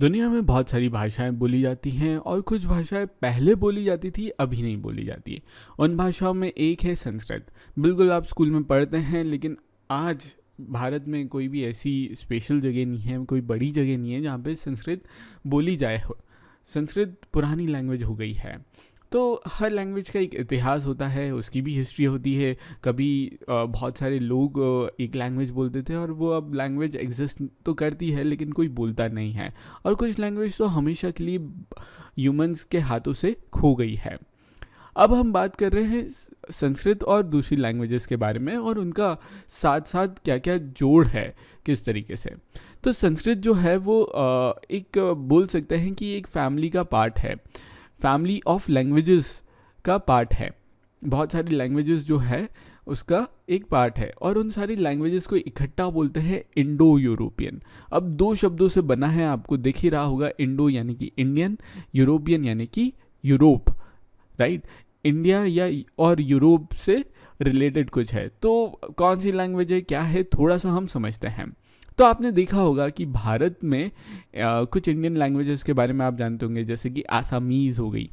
दुनिया में बहुत सारी भाषाएं बोली जाती हैं और कुछ भाषाएं पहले बोली जाती थी, अभी नहीं बोली जाती है। उन भाषाओं में एक है संस्कृत। बिल्कुल आप स्कूल में पढ़ते हैं, लेकिन आज भारत में कोई भी ऐसी स्पेशल जगह नहीं है, कोई बड़ी जगह नहीं है जहाँ पे संस्कृत बोली जाए। संस्कृत पुरानी लैंग्वेज हो गई है। तो हर लैंग्वेज का एक इतिहास होता है, उसकी भी हिस्ट्री होती है। कभी बहुत सारे लोग एक लैंग्वेज बोलते थे और वो अब लैंग्वेज एग्जिस्ट तो करती है लेकिन कोई बोलता नहीं है। और कुछ लैंग्वेज तो हमेशा के लिए ह्यूमंस के हाथों से खो गई है। अब हम बात कर रहे हैं संस्कृत और दूसरी लैंग्वेजेस के बारे में और उनका साथ साथ क्या क्या जोड़ है, किस तरीके से। तो संस्कृत जो है वो एक बोल सकते हैं कि एक फैमिली का पार्ट है, फैमिली ऑफ लैंग्वेजेस का पार्ट है। बहुत सारी लैंग्वेजेस जो है उसका एक पार्ट है और उन सारी लैंग्वेजेस को इकट्ठा बोलते हैं इंडो यूरोपियन। अब दो शब्दों से बना है, आपको दिख ही रहा होगा। इंडो यानी कि इंडियन, यूरोपियन यानी कि यूरोप, राइट। इंडिया या और यूरोप से रिलेटेड कुछ है। तो कौन सी लैंग्वेज है, क्या है, थोड़ा सा हम समझते हैं। तो आपने देखा होगा कि भारत में कुछ इंडियन लैंग्वेजेस के बारे में आप जानते होंगे, जैसे कि आसामीज़ हो गई,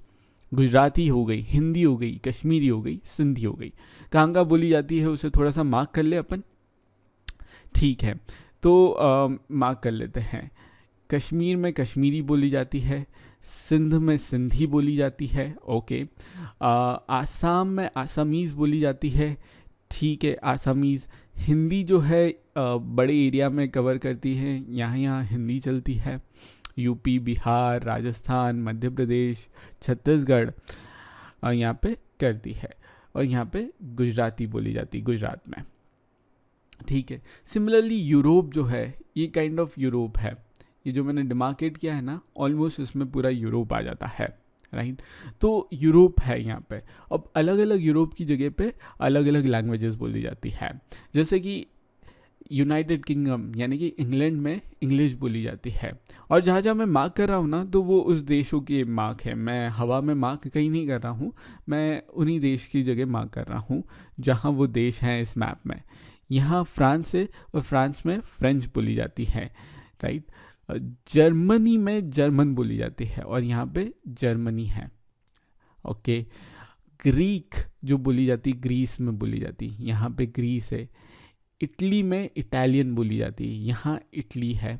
गुजराती हो गई, हिंदी हो गई, कश्मीरी हो गई, सिंधी हो गई। कहाँ कहाँ बोली जाती है उसे थोड़ा सा मार्क कर ले अपन, ठीक है। तो मार्क कर लेते हैं। कश्मीर में कश्मीरी बोली जाती है, सिंध में सिंधी बोली जाती है, ओके। आसाम में आसामीज़ बोली जाती है, ठीक है, आसामीज़। हिंदी जो है बड़े एरिया में कवर करती है, यहाँ हिंदी चलती है। यूपी, बिहार, राजस्थान, मध्य प्रदेश, छत्तीसगढ़ यहाँ पे करती है। और यहाँ पे गुजराती बोली जाती है गुजरात में, ठीक है। सिमिलरली यूरोप जो है ये काइंड ऑफ यूरोप है। ये जो मैंने डिमार्केट किया है ना, ऑलमोस्ट इसमें पूरा यूरोप आ जाता है, राइट। तो यूरोप है यहाँ पे। अब अलग अलग यूरोप की जगह पे अलग अलग लैंग्वेजेस बोली जाती है। जैसे कि यूनाइटेड किंगडम यानी कि इंग्लैंड में इंग्लिश बोली जाती है। और जहाँ जहाँ मैं मार्क कर रहा हूँ ना, तो वो उस देशों के मार्क है। मैं हवा में मार्क कहीं नहीं कर रहा हूँ, मैं उन्हीं देश की जगह मार्क कर रहा हूँ जहाँ वो देश हैं इस मैप में। यहाँ फ्रांस है और फ्रांस में फ्रेंच बोली जाती है, राइट। जर्मनी में जर्मन बोली जाती है और यहाँ पे जर्मनी है, ओके। ग्रीक जो बोली जाती ग्रीस में बोली जाती, यहाँ पे ग्रीस है। इटली में इटालियन बोली जाती है, यहाँ इटली है।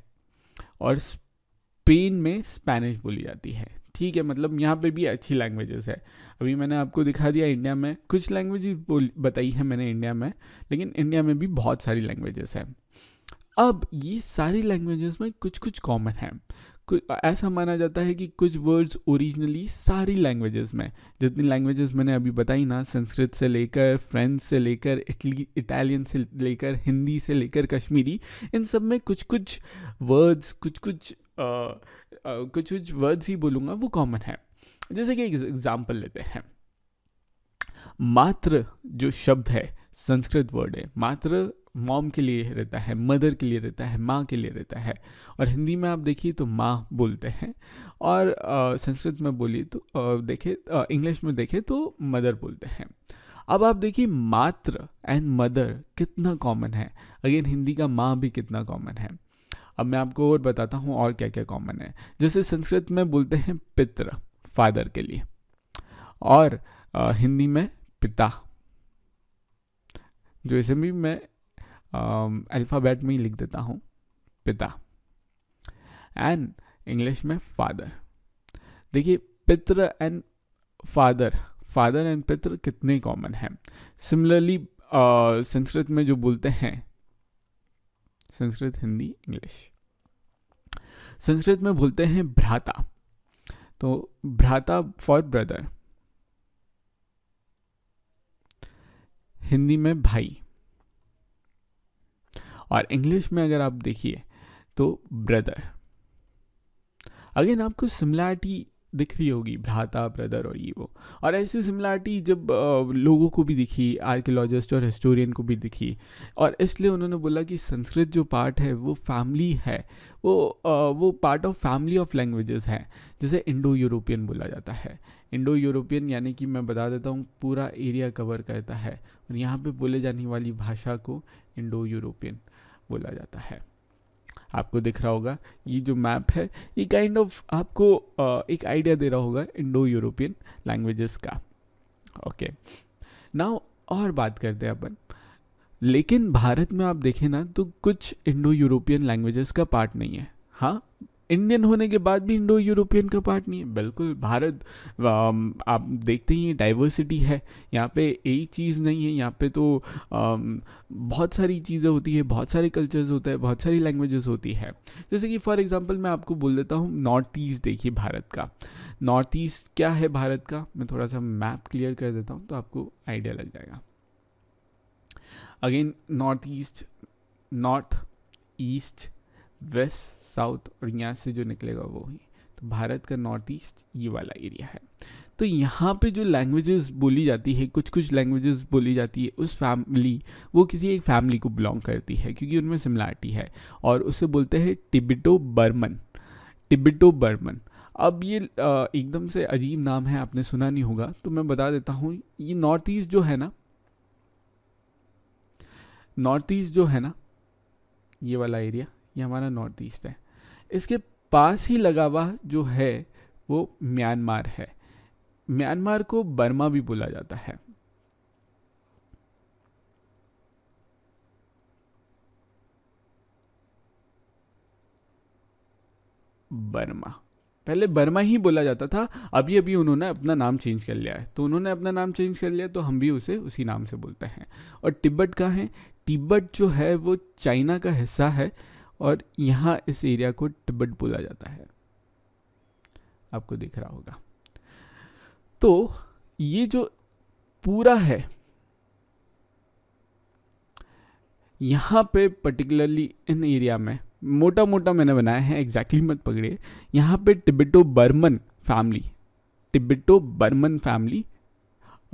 और स्पेन में स्पेनिश बोली जाती है, ठीक है। मतलब यहाँ पे भी अच्छी लैंग्वेजेस है। अभी मैंने आपको दिखा दिया इंडिया में कुछ लैंग्वेजेस बताई है मैंने इंडिया में, लेकिन इंडिया में भी बहुत सारी लैंग्वेजेस हैं। अब ये सारी लैंग्वेजेस में कुछ कुछ कॉमन है। ऐसा माना जाता है कि कुछ वर्ड्स ओरिजिनली सारी लैंग्वेजेस में, जितनी लैंग्वेजेस मैंने अभी बताई ना, संस्कृत से लेकर फ्रेंच से लेकर इटालियन से लेकर हिंदी से लेकर कश्मीरी, इन सब में कुछ कुछ वर्ड्स कुछ कुछ वर्ड्स ही बोलूँगा वो कॉमन है। जैसे कि एक एग्जाम्पल लेते हैं। मात्र जो शब्द है संस्कृत वर्ड है। मात्र मॉम के लिए रहता है, मदर के लिए रहता है, माँ के लिए रहता है। और हिंदी में आप देखिए तो माँ बोलते हैं, और संस्कृत में बोलिए तो देखे इंग्लिश में देखे तो मदर बोलते हैं। अब आप देखिए मात्र एंड मदर कितना कॉमन है। अगेन हिंदी का माँ भी कितना कॉमन है। अब मैं आपको और बताता हूँ और क्या क्या कॉमन है। जैसे संस्कृत में बोलते हैं पितृ, फादर के लिए, और हिंदी में पिता, जो इसे भी मैं अल्फ़ाबेट में ही लिख देता हूँ, पिता। एंड इंग्लिश में फादर। देखिए पितृ एंड फादर, फादर एंड पितृ कितने कॉमन हैं। सिमिलरली संस्कृत में जो बोलते हैं, संस्कृत, हिंदी, इंग्लिश। संस्कृत में बोलते हैं भ्राता, तो भ्राता फॉर ब्रदर। हिंदी में भाई। और इंग्लिश में अगर आप देखिए तो ब्रदर। अगेन आपको सिमिलैरिटी दिख रही होगी, भ्राता, ब्रदर और ये वो। और ऐसी सिमिलैरिटी जब लोगों को भी दिखी, आर्कियोलॉजिस्ट और हिस्टोरियन को भी दिखी, और इसलिए उन्होंने बोला कि संस्कृत जो पार्ट है वो फैमिली है, वो part of family of languages है। जैसे इंडो यूरोपियन बोला जाता है। इंडो यूरोपियन यानी कि मैं बता देता हूँ पूरा एरिया कवर करता है, और यहाँ पे बोले जाने वाली भाषा को इंडो यूरोपियन बोला जाता है। आपको दिख रहा होगा ये जो मैप है, ये काइंड ऑफ आपको एक आइडिया दे रहा होगा इंडो यूरोपियन लैंग्वेजेस का। ओके, नाउ और बात करते हैं अपन। लेकिन भारत में आप देखें ना तो कुछ इंडो यूरोपियन लैंग्वेजेस का पार्ट नहीं है। हाँ, इंडियन होने के बाद भी इंडो यूरोपियन का पार्ट नहीं है। बिल्कुल, भारत आप देखते ही डाइवर्सिटी है यहाँ पे, एक चीज़ नहीं है यहाँ पे। तो बहुत सारी चीज़ें होती है, बहुत सारे कल्चर्स होते हैं, बहुत सारी लैंग्वेजेस होती है। जैसे कि फॉर एग्जांपल मैं आपको बोल देता हूँ नॉर्थ ईस्ट। देखिए भारत का नॉर्थ ईस्ट क्या है भारत का, मैं थोड़ा सा मैप क्लियर कर देता हूँ तो आपको आइडिया लग जाएगा। Again north east, west, south, और यहाँ से जो निकलेगा वो ही, तो भारत का नॉर्थ ईस्ट ये वाला एरिया है। तो यहाँ पे जो लैंग्वेजेस बोली जाती है, कुछ लैंग्वेजेस बोली जाती है, उस फैमिली, वो किसी एक फैमिली को बिलोंग करती है क्योंकि उनमें सिमिलरिटी है, और उसे बोलते हैं टिबेटो बर्मन। अब ये एकदम से अजीब नाम है, आपने सुना नहीं होगा, तो मैं बता देता हूँ। ये नॉर्थ ईस्ट जो है ना, ये वाला एरिया, ये हमारा नॉर्थ ईस्ट है। इसके पास ही लगा हुआ जो है वो म्यांमार है। म्यांमार को बर्मा भी बोला जाता है। बर्मा, पहले बर्मा ही बोला जाता था, अभी उन्होंने अपना नाम चेंज कर लिया है। तो उन्होंने अपना नाम चेंज कर लिया तो हम भी उसे उसी नाम से बोलते हैं। और तिब्बत का है, तिब्बत जो है वो चाइना का हिस्सा है, और यहाँ इस एरिया को तिब्बत बोला जाता है, आपको दिख रहा होगा। तो ये जो पूरा है यहाँ पे पर्टिकुलरली इन एरिया में, मोटा मोटा मैंने बनाया है, एग्जैक्टली मत पकड़िए। यहाँ पे टिबेटो बर्मन फैमिली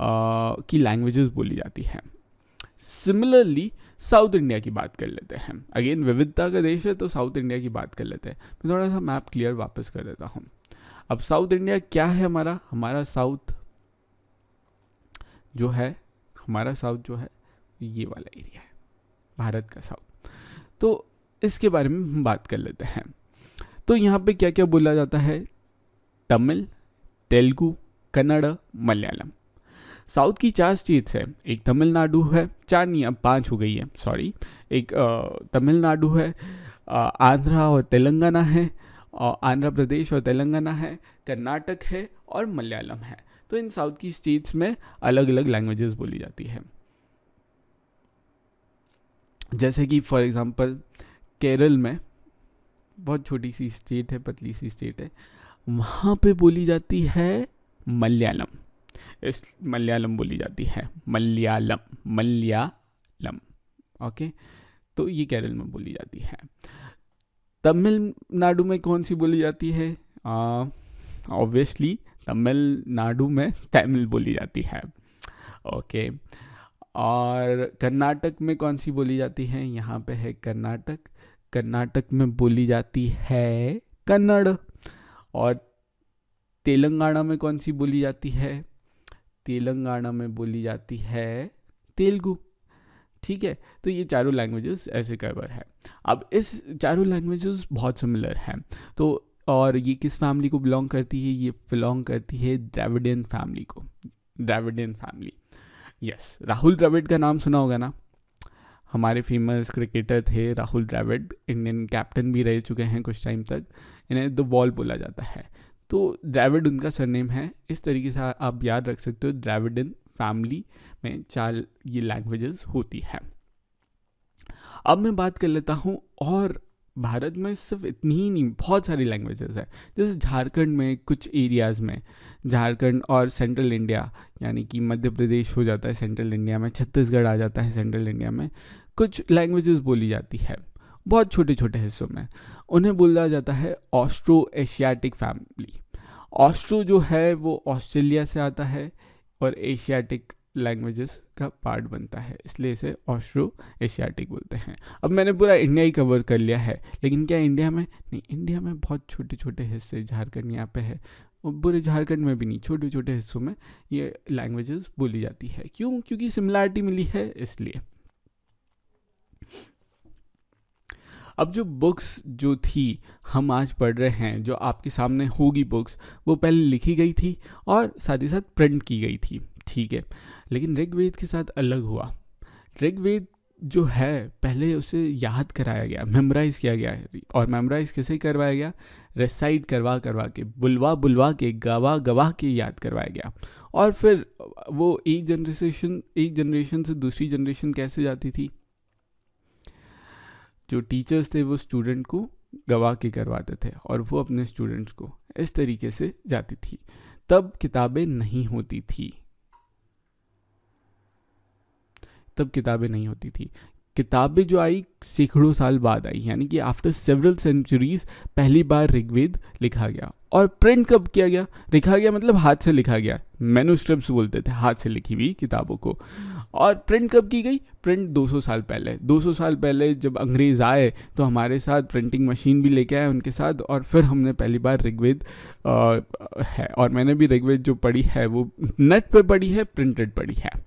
की लैंग्वेजेस बोली जाती हैं। सिमिलरली साउथ इंडिया की बात कर लेते हैं। अगेन विविधता का देश है तो साउथ इंडिया की बात कर लेते हैं। मैं थोड़ा सा मैप क्लियर वापस कर देता हूँ। अब साउथ इंडिया क्या है हमारा साउथ जो है ये वाला एरिया है, भारत का साउथ। तो इसके बारे में हम बात कर लेते हैं। तो यहाँ पे क्या क्या बोला जाता है? तमिल, तेलुगु, कन्नड़, मलयालम। साउथ की 4 स्टेट्स है, एक तमिलनाडु है, 4 नहीं अब 5 हो गई है, सॉरी। एक तमिलनाडु है, आंध्रा और तेलंगाना है, और आंध्र प्रदेश और तेलंगाना है, कर्नाटक है और मलयालम है। तो इन साउथ की स्टेट्स में अलग अलग लैंग्वेजेस बोली जाती है। जैसे कि फॉर एग्जांपल केरल में, बहुत छोटी सी स्टेट है, पतली सी स्टेट है, वहाँ पे बोली जाती है मलयालम। मलयालम बोली जाती है, मलयालम। ओके, तो ये केरल में बोली जाती है। तमिलनाडु में कौन सी बोली जाती है? ऑब्वियसली तमिलनाडु में तमिल बोली जाती है। ओके, और कर्नाटक में कौन सी बोली जाती है? यहाँ पे है कर्नाटक में बोली जाती है कन्नड़। और तेलंगाना में कौन सी बोली जाती है? तेलंगाना में बोली जाती है तेलुगु। ठीक है, तो ये चारों लैंग्वेजेस ऐसे कवर है। अब इस चारों लैंग्वेजेस बहुत सिमिलर हैं। तो और ये किस फैमिली को बिलोंग करती है? ये बिलोंग करती है द्रविडियन फैमिली को। Dravidian family, yes. Rahul Dravid का नाम सुना होगा ना, हमारे फेमस क्रिकेटर थे राहुल द्रविड़, इंडियन कैप्टन भी रह चुके हैं कुछ टाइम तक। इन्हें द बॉल बोला जाता है। तो द्रविड़ उनका सरनेम है। इस तरीके से आप याद रख सकते हो, द्रविडियन फैमिली में 4 ये लैंग्वेजेस होती है। अब मैं बात कर लेता हूँ, और भारत में सिर्फ इतनी ही नहीं, बहुत सारी लैंग्वेजेस हैं। जैसे झारखंड में कुछ एरियाज़ में, झारखंड और सेंट्रल इंडिया, यानी कि मध्य प्रदेश हो जाता है सेंट्रल इंडिया में, छत्तीसगढ़ आ जाता है सेंट्रल इंडिया में, कुछ लैंग्वेजेस बोली जाती है बहुत छोटे छोटे हिस्सों में। उन्हें बोला जाता है ऑस्ट्रो एशियाटिक फैमिली। ऑस्ट्रो जो है वो ऑस्ट्रेलिया से आता है और एशियाटिक लैंग्वेजेस का पार्ट बनता है, इसलिए इसे ऑस्ट्रो एशियाटिक बोलते हैं। अब मैंने पूरा इंडिया ही कवर कर लिया है, लेकिन क्या इंडिया में नहीं, इंडिया में बहुत छोटे छोटे हिस्से, झारखंड यहाँ पे है, और पूरे झारखंड में भी नहीं, छोटे छोटे हिस्सों में ये लैंग्वेजेस बोली जाती है। क्यों? क्योंकि सिमिलरिटी मिली है, इसलिए। अब जो बुक्स जो थी हम आज पढ़ रहे हैं, जो आपके सामने होगी बुक्स, वो पहले लिखी गई थी और साथ ही साथ प्रिंट की गई थी, ठीक है। लेकिन ऋग्वेद के साथ अलग हुआ। ऋग्वेद जो है पहले उसे याद कराया गया, मेमोराइज किया गया है। और मेमोराइज कैसे करवाया गया? रेसाइट करवा करवा के, बुलवा बुलवा के, गवा गवा के याद करवाया गया। और फिर वो एक जनरेशन से दूसरी जनरेशन कैसे जाती थी? जो टीचर्स थे वो स्टूडेंट को गवा के करवाते थे और वो अपने स्टूडेंट्स को, इस तरीके से जाती थी। तब किताबें नहीं होती थी, किताबें जो आई सैकड़ों साल बाद आई, यानी कि आफ्टर सेवरल सेंचुरीज पहली बार ऋग्वेद लिखा गया। और प्रिंट कब किया गया? लिखा गया मतलब हाथ से लिखा गया, मैन्युस्क्रिप्ट्स बोलते थे हाथ से लिखी हुई किताबों को। और प्रिंट कब की गई? प्रिंट 200 साल पहले। 200 साल पहले जब अंग्रेज़ आए तो हमारे साथ प्रिंटिंग मशीन भी लेके आए उनके साथ, और फिर हमने पहली बार ऋग्वेद है। और मैंने भी ऋग्वेद जो पढ़ी है वो नेट पे पढ़ी है, प्रिंटेड पढ़ी है।